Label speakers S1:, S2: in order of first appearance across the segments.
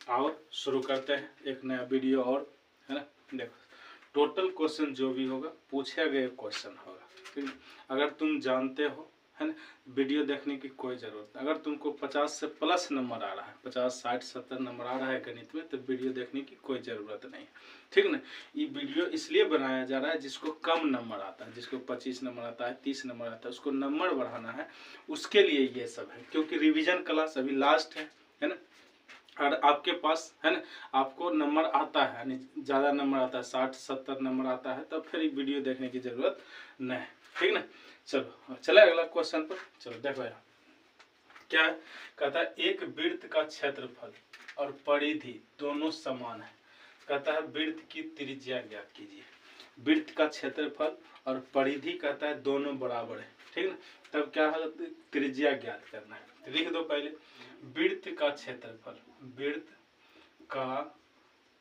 S1: आओ शुरू करते हैं एक नया वीडियो और, है ना। देखो, टोटल क्वेश्चन जो भी होगा पूछा गया क्वेश्चन होगा, ठीक है। अगर तुम जानते हो, है ना, वीडियो देखने की कोई ज़रूरत नहीं। अगर तुमको 50 से प्लस नंबर आ रहा है, 50, 60, 70 नंबर आ रहा है गणित में, तो वीडियो देखने की कोई ज़रूरत नहीं है, ठीक है ना। ये वीडियो इसलिए बनाया जा रहा है जिसको कम नंबर आता है, जिसको 25 नंबर आता है, 30 नंबर आता है, उसको नंबर बढ़ाना है, उसके लिए ये सब है। क्योंकि रिविजन क्लास अभी लास्ट है ना। और आपके पास, है ना, आपको नंबर आता है, यानी ज़्यादा नंबर आता है, 60, 70 नंबर आता है, तब फिर वीडियो देखने की ज़रूरत नहीं, ठीक ना। चलो चले अगला क्वेश्चन पर। चलो देखो यार क्या है, कहता है एक वृत्त का क्षेत्रफल और परिधि दोनों समान है। कहता है वृत्त की त्रिज्या ज्ञात कीजिए। वृत्त का क्षेत्रफल और परिधि कहता है दोनों बराबर है, ठीक ना। तब क्या है, त्रिज्या ज्ञात करना है। तो लिख दो पहले वृत्त का क्षेत्रफल, वृत्त का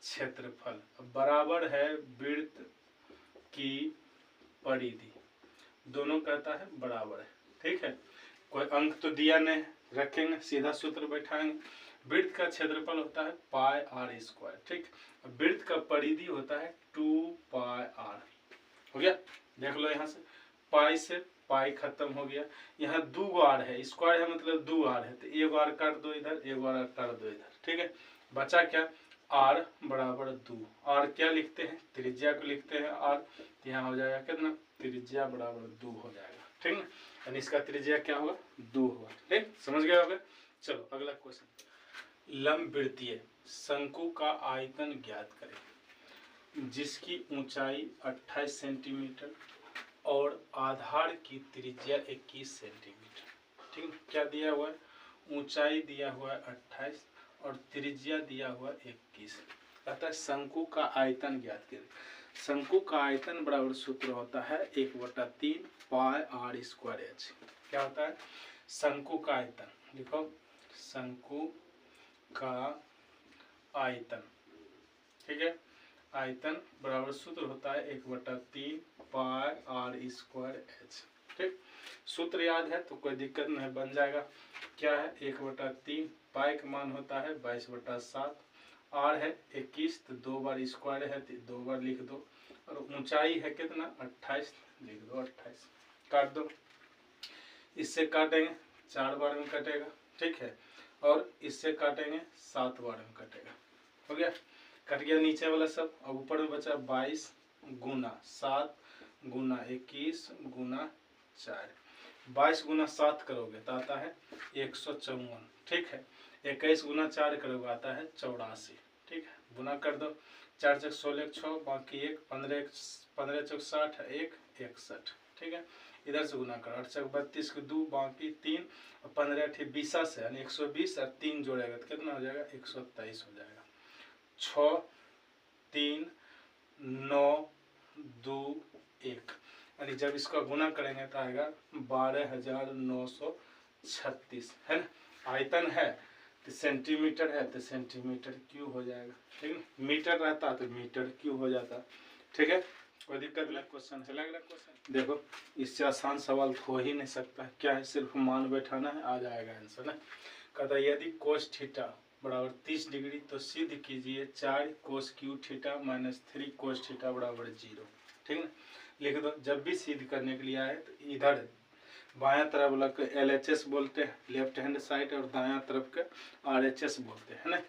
S1: क्षेत्रफल बराबर है वृत्त की परिधि, दोनों कहता है बराबर है, ठीक है। कोई अंक तो दिया नहीं, रखेंगे सीधा सूत्र बैठाएंगे। वृत्त का क्षेत्रफल होता है पाई आर स्क्वायर, ठीक। वृत्त का परिधि होता है 2 पाई आर। हो गया, देख लो यहाँ से पाई से पाई खत्म हो गया। यहाँ 2 आर है, स्क्वायर है मतलब 2 आर है, तो 1 आर काट दो इधर, 1 आर काट दो इधर, ठीक है। बचा क्या, आर बराबर 2। आर क्या लिखते हैं, त्रिज्या को लिखते हैं आर। तो यहाँ हो जाएगा कितना, त्रिज्या बराबर 2 हो जाएगा, ठीक है। यानी इसका त्रिज्या क्या होगा, 2 होगा, ठीक। समझ गए होगा। चलो अगला क्वेश्चन, लंबवृत्तीय शंकु का आयतन ज्ञात करें जिसकी ऊंचाई 28 सेंटीमीटर और आधार की त्रिज्या 21 सेंटीमीटर, ठीक है। क्या दिया हुआ है, ऊंचाई दिया हुआ है 28 और त्रिज्या दिया हुआ 21। कहता है शंकु का आयतन ज्ञात करें। शंकु का आयतन बराबर सूत्र होता है 1/3 पाई आर स्क्वायर एच। क्या होता है, शंकु का आयतन, लिखो शंकु का आयतन, ठीक है। आयतन बराबर सूत्र होता है 1/3 पाई आर स्क्वायर एच, ठीक। सूत्र याद है तो कोई दिक्कत नहीं, बन जाएगा। क्या है, 1/3 पाई का मान होता है 22/7, आर है 21, तो 2 बार स्क्वायर है तो 2 बार लिख दो, और ऊंचाई है कितना 28, लिख दो 28। काट दो, इससे काटेंगे 4 बार में कटेगा, ठीक है। और इससे काटेंगे 7 बार में कटेगा। हो गया, कट गया नीचे वाला सब। अब ऊपर में बचा 22 गुना 7 गुना 21 गुना 4। 22 गुना 7 करोगे तो आता है 154, ठीक है। 21 गुना 4 करोगे आता है 84, ठीक है। गुना कर दो, 4 चक 16 6 बाकी 1, 15 चक 60 1 61, ठीक है। इधर से गुना करो, 8 चक 32 के 2 बाकी 3 और 15 अठी 20 से यानी 120 और 3 जोड़ेगा तो कितना हो जाएगा 123 हो जाएगा। 6 3 9 2 1, यानी जब इसका गुना करेंगे तो आएगा 12,936, है ना। आयतन है तो सेंटीमीटर है तो सेंटीमीटर क्यूब हो जाएगा, ठीक है। मीटर रहता तो मीटर क्यूब हो जाता, ठीक है। कोई दिक्कत नहीं। क्वेश्चन चला अगला क्वेश्चन। देखो इससे आसान सवाल हो ही नहीं सकता, क्या है, सिर्फ मान बैठाना है, आ जाएगा आंसर ना। कहता है यदि कोस थीटा बराबर 30 डिग्री तो सिद्ध कीजिए 4 cos cube theta minus 3 cos theta बराबर 0, ठीक है ना। लिख दो, जब भी सिद्ध करने के लिए आए तो इधर बायां तरफ वाला को LHS बोलते हैं, लेफ्ट हैंड साइड, और दायां तरफ के RHS बोलते हैं, ना।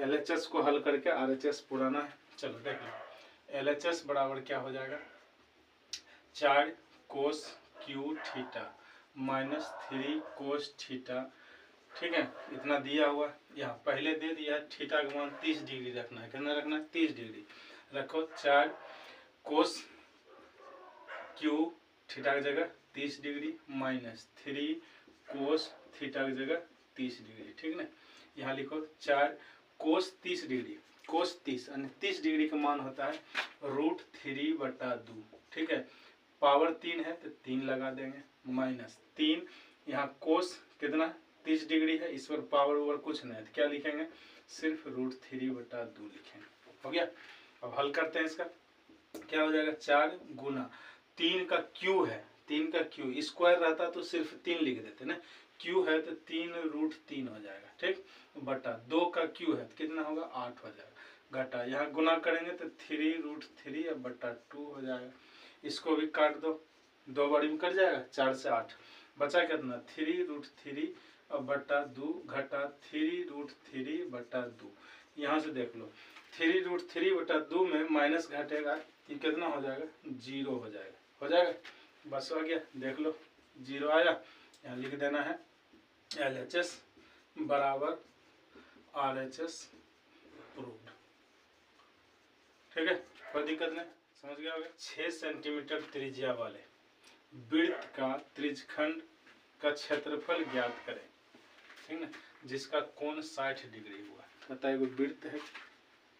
S1: LHS को हल करके RHS पुराना है। चलो देख लो, LHS बराबर क्या हो जाएगा, 4 cos cube theta minus 3 cos theta, ठीक है। इतना दिया हुआ, यहाँ पहले दे दिया थीटा का मान 30 डिग्री रखना है, कितना रखना है 30 डिग्री रखो। 4 कोस क्यू थीटा की जगह 30 डिग्री माइनस 3 कोस थीटा की जगह 30 डिग्री, ठीक ना। यहाँ लिखो 4 कोस 30 डिग्री, कोस 30 यानी 30 डिग्री का मान होता है √3/2, ठीक है। पावर 3 है तो 3 लगा देंगे, माइनस 3, यहाँ कोस कितना 30 डिग्री है, इस पर पावर ओवर कुछ नहीं है तो क्या लिखेंगे, सिर्फ √3/2 लिखेंगे। हो गया। अब हल करते हैं इसका, क्या हो जाएगा, 4 गुना 3 का क्यू है, 3 का क्यू, स्क्वायर रहता तो सिर्फ 3 लिख देते ना, क्यू है तो 3√3 हो जाएगा, ठीक, बटा 2 का क्यू है तो कितना होगा 8 हो जाएगा, घटा यहाँ गुना करेंगे तो 3√3 बटा 2 हो जाएगा। इसको भी काट दो, 2 बारी में कट जाएगा, 4 से 8 बचा कितना 3√3 और बटा 2 घटा 3√3 बटा 2। यहाँ से देख लो 3√3 बटा 2 में माइनस घटेगा, ये कितना हो जाएगा 0 हो जाएगा, हो जाएगा, बस हो गया, देख लो 0 आया। यहाँ लिख देना है LHS बराबर RHS प्रूव्ड, ठीक है, कोई दिक्कत नहीं, समझ गया होगा। 6 सेंटीमीटर त्रिज्या वाले वृत्त का त्रिज्यखंड का क्षेत्रफल ज्ञात करें, ठीक ना, जिसका कोण 60 डिग्री हुआ। बताइए वो वृत्त है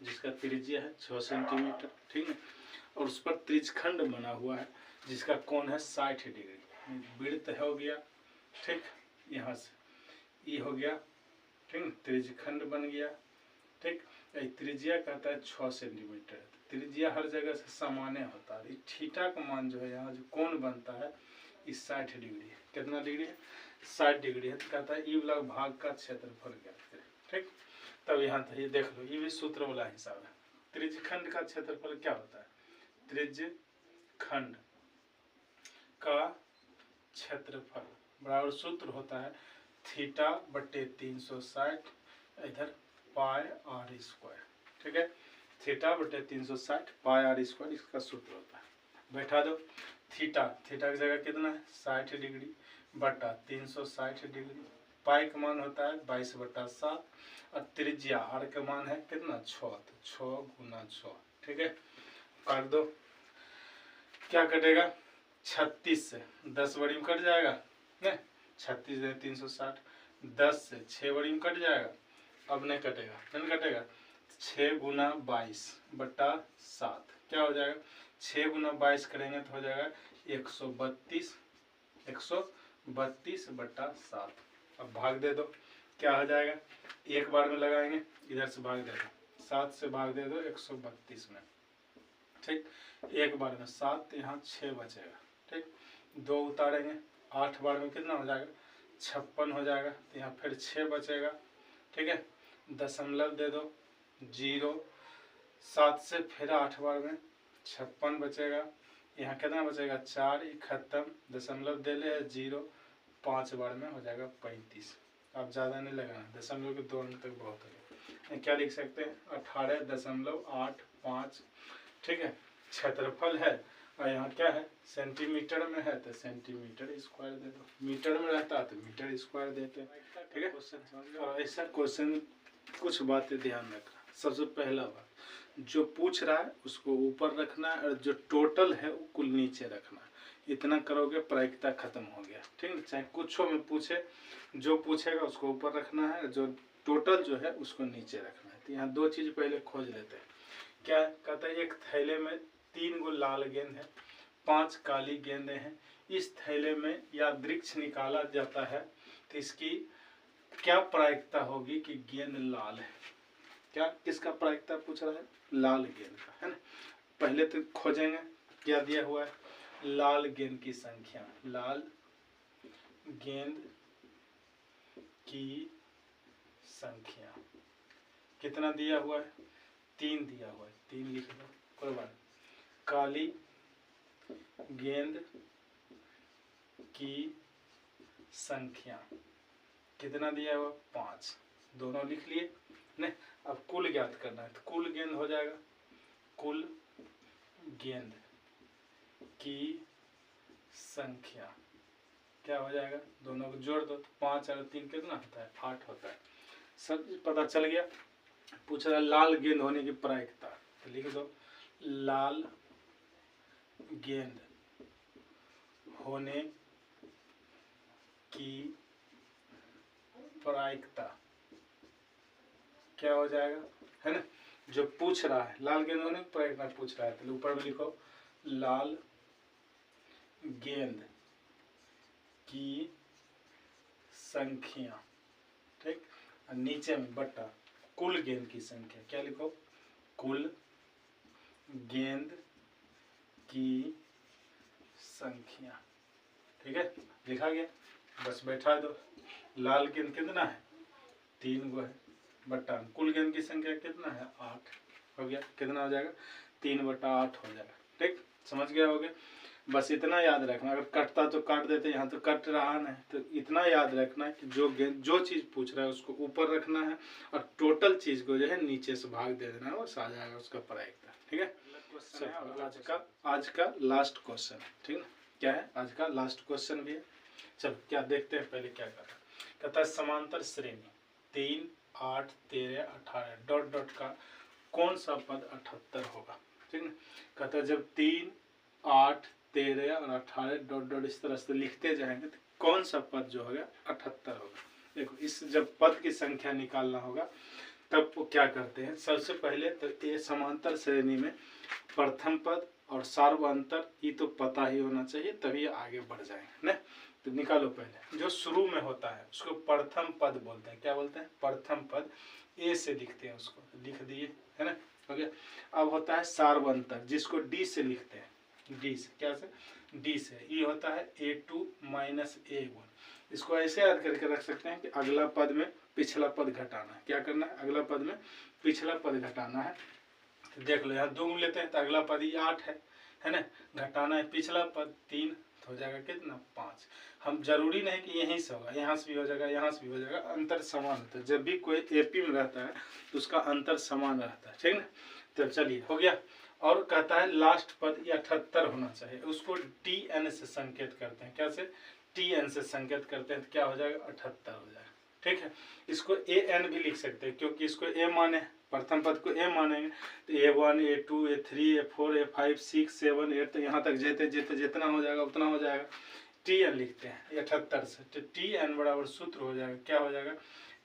S1: जिसका त्रिज्या है 6 सेंटीमीटर, ठीक है, और उस पर त्रिज्यखंड बना हुआ है जिसका कोण है 60 डिग्री। वृत्त हो गया, ठीक, यहाँ से ये हो गया, ठीक, त्रिज्यखंड बन गया, ठीक, त्रिज्या कहता है 6 सेंटीमीटर, त्रिज्या हर जगह से सामान्य होता है। थीटा का मान जो है यहाँ जो कोण बनता है इस 60 डिग्री है, कितना डिग्री है 60 डिग्री है, तो कहता है ई वाला भाग का क्षेत्रफल ज्ञात करें, ठीक। तब यहाँ तो ये देख लो, ये भी सूत्र वाला हिसाब है। त्रिज्यखंड का क्षेत्रफल क्या होता है, त्रिज्यखंड का क्षेत्रफल बराबर सूत्र होता है थीटा बटे 360 इधर पाई r स्क्वायर, ठीक है, थीटा बटे 360 पाई r स्क्वायर इसका सूत्र होता है। बैठा दो, थीटा की जगह कितना है 60 डिग्री बटा 360 डिग्री, पाई का मान होता है 22/7 और त्रिज्या r का मान है कितना 6, तो 6 गुना 6, ठीक है, काट दो, क्या कटेगा 36 से 10 बड़ी में कट जाएगा, नहीं 36 से 360, 10 से 6 बड़ी में कट जाएगा, अब नहीं कटेगा, नहीं कटेगा, 6 गुना 22/7 क्या हो जाएगा, 6 गुना 22 करेंगे तो हो जाएगा 132/7। अब भाग दे दो, क्या हो जाएगा, एक बार में लगाएंगे, इधर से भाग दे दो, 7 से भाग दे दो 132 में, ठीक, एक बार में 7, यहाँ 6 बचेगा, ठीक, 2 उतारेंगे, 8 बार में कितना हो जाएगा 56 हो जाएगा, तो यहाँ फिर 6 बचेगा, ठीक है, दशमलव दे दो 0, 7 से फिर 8 बार में 56 बचेगा, यहाँ कितना बचेगा 4, खत्म, दशमलव दे ले 0, 5 बार में हो जाएगा 35। अब ज़्यादा नहीं लगाना, दशमलव के 2 अंक तक बहुत है, क्या लिख सकते हैं 18.85, ठीक है, क्षेत्रफल है, और यहाँ क्या है सेंटीमीटर में है तो सेंटीमीटर स्क्वायर दे दो, मीटर में रहता है तो मीटर स्क्वायर देते हैं, ठीक है। और ऐसा क्वेश्चन कुछ बातें ध्यान रखना, सबसे पहला बात जो पूछ रहा है उसको ऊपर रखना है और जो टोटल है वो कुल नीचे रखना है, इतना करोगे प्रायिकता खत्म हो गया, ठीक है, चाहे कुछ में पूछे, जो पूछेगा उसको ऊपर रखना है, जो टोटल जो है उसको नीचे रखना है। तो यहाँ 2 चीज़ पहले खोज लेते हैं, क्या कहता है, एक थैले में 3 गो लाल गेंद है, 5 काली गेंदें हैं, इस थैले में या वृक्ष निकाला जाता है तो इसकी क्या प्रायिकता होगी कि गेंद लाल है, क्या किसका प्रायिकता पूछ रहा है, लाल गेंद का, है ना। पहले तो खोजेंगे क्या दिया हुआ है, लाल गेंद की संख्या, लाल गेंद की संख्या कितना दिया हुआ है 3 दिया हुआ है, 3 लिख दो, कोई बात। काली गेंद की संख्या कितना दिया हुआ 5, दोनों लिख लिए, नहीं अब कुल ज्ञात करना है, तो कुल गेंद हो जाएगा, कुल गेंद की संख्या क्या हो जाएगा, दोनों को जोड़ दो तो 5 और 3 कितना होता है 8 होता है, सब पता चल गया। पूछ रहा है लाल गेंद होने की प्रायिकता, तो लिख दो लाल गेंद होने की प्रायिकता क्या हो जाएगा, है ना, जो पूछ रहा है लाल गेंद होने की प्रायिकता पूछ रहा है, तो ऊपर में लिखो लाल गेंद की संख्या, ठीक, और नीचे में बटा कुल गेंद की संख्या, क्या लिखो कुल गेंद की संख्या, ठीक है, लिखा गया, बस बैठा दो। लाल गेंद कितना है 3 गो है, बट्टा कुल गेंद की संख्या कितना है 8 हो गया, कितना हो जाएगा 3/8 हो जाएगा। ठीक, समझ गया होगे। बस इतना याद रखना, अगर कटता तो काट देते, यहाँ तो कट रहा नहीं, तो इतना याद रखना है कि जो चीज़ पूछ रहा है उसको ऊपर रखना है और टोटल चीज़ को जो है नीचे से भाग दे देना है, बस आ जाएगा उसका प्रायिकता। ठीक है, आज का लास्ट क्वेश्चन है। ठीक है, क्या है आज का लास्ट क्वेश्चन भी है। चलो क्या देखते हैं पहले क्या कर रहा है। कहता है समांतर श्रेणी 3, 8, 13, 18 डॉट डॉट का कौन सा पद 78 होगा। ठीक है, कहता है जब 3, 8, 13 और 18 डॉट डॉट इस तरह से लिखते जाएंगे तो कौन सा पद जो होगा 78 होगा। देखो, इस जब पद की संख्या निकालना होगा तब वो क्या करते हैं, सबसे पहले तो ये समांतर श्रेणी में प्रथम पद और सार्वअंतर ये तो पता ही होना चाहिए, तभी आगे बढ़ जाएंगे ना। तो निकालो, पहले जो शुरू में होता है उसको प्रथम पद बोलते हैं। क्या बोलते हैं, प्रथम पद, ए से लिखते हैं, उसको लिख दिए, है ना, हो गया। अब होता है सार्वअंतर, जिसको डी से लिखते हैं, डी से, क्या से, डी से। ये होता है A2 माइनस A1। इसको ऐसे याद करके रख सकते हैं कि अगला पद में पिछला पद घटाना है। क्या करना है, अगला पद में पिछला पद घटाना है। तो देख लो, यहाँ 2 लेते हैं तो अगला पद ये 8 है ना, घटाना है पिछला पद 3, तो हो जाएगा कितना 5। हम जरूरी नहीं कि यहीं से होगा, यहाँ से भी हो जाएगा, यहाँ से भी हो जाएगा, अंतर समान होता है। जब भी कोई एपी में रहता है तो उसका अंतर समान रहता है। ठीक ना, तो चलिए हो गया। और कहता है लास्ट पद ये 78 होना चाहिए, उसको TN से संकेत करते हैं। क्या से, TN से संकेत करते हैं, तो क्या हो जाएगा 78 हो जाएगा। ठीक है, इसको AN भी लिख सकते हैं, क्योंकि इसको A माने, प्रथम पद को A मानेंगे तो A1, A2, A3, A4, A5, 6, 7, 8, तो यहाँ तक जेते जेते जितना हो जाएगा उतना हो जाएगा। TN लिखते हैं 78 से, तो TN बराबर सूत्र हो जाएगा, क्या हो जाएगा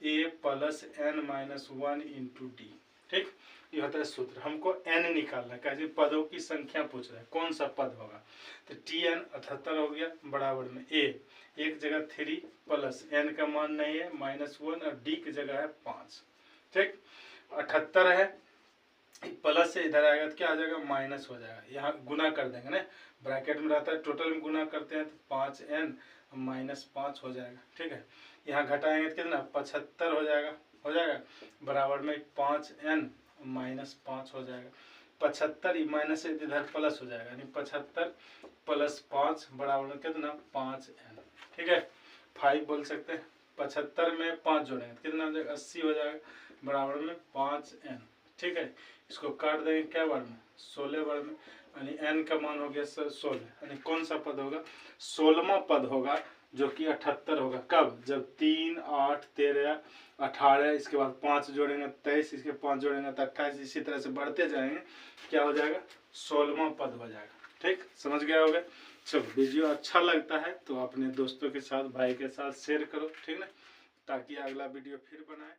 S1: A + N-1 × D। ठीक, ये होता है सूत्र। हमको n निकालना है, कैसे पदों की संख्या पूछ रहा है, कौन सा पद होगा। तो TN 78 हो गया, बराबर में A एक जगह 3 प्लस n का मान नहीं है -1 और D की जगह है 5। ठीक, 78 है, प्लस से इधर आएगा तो क्या आ जाएगा माइनस हो जाएगा। यहाँ गुना कर देंगे ना, ब्रैकेट में रहता है, टोटल में गुना करते हैं तो 5n -5 हो जाएगा। ठीक है, यहाँ घटाएंगे तो कितना 75 हो जाएगा, बराबर में 5n -5 हो जाएगा। 75 माइनस से इधर प्लस हो जाएगा, यानी 75 + 5 बराबर में कितना 5n। ठीक है, 5 बोल सकते हैं। 75 में 5 जोड़ेंगे तो कितना हो जाएगा 80 हो जाएगा, बराबर में 5n। ठीक है, इसको काट देंगे क्या बार में 16 बार में, यानी n का मान हो गया 16, यानी कौन सा पद होगा 16वां पद होगा, जो कि 78 होगा। कब, जब 3, 8, 13, 18, इसके बाद 5 जोड़ेंगे 23, इसके 5 जोड़ेंगे तो 28, इसी तरह से बढ़ते जाएंगे, क्या हो जाएगा 16वां पद हो जाएगा। ठीक, समझ गया होगा। चलो, वीडियो अच्छा लगता है तो अपने दोस्तों के साथ, भाई के साथ शेयर करो, ठीक ना, ताकि अगला वीडियो फिर बनाए।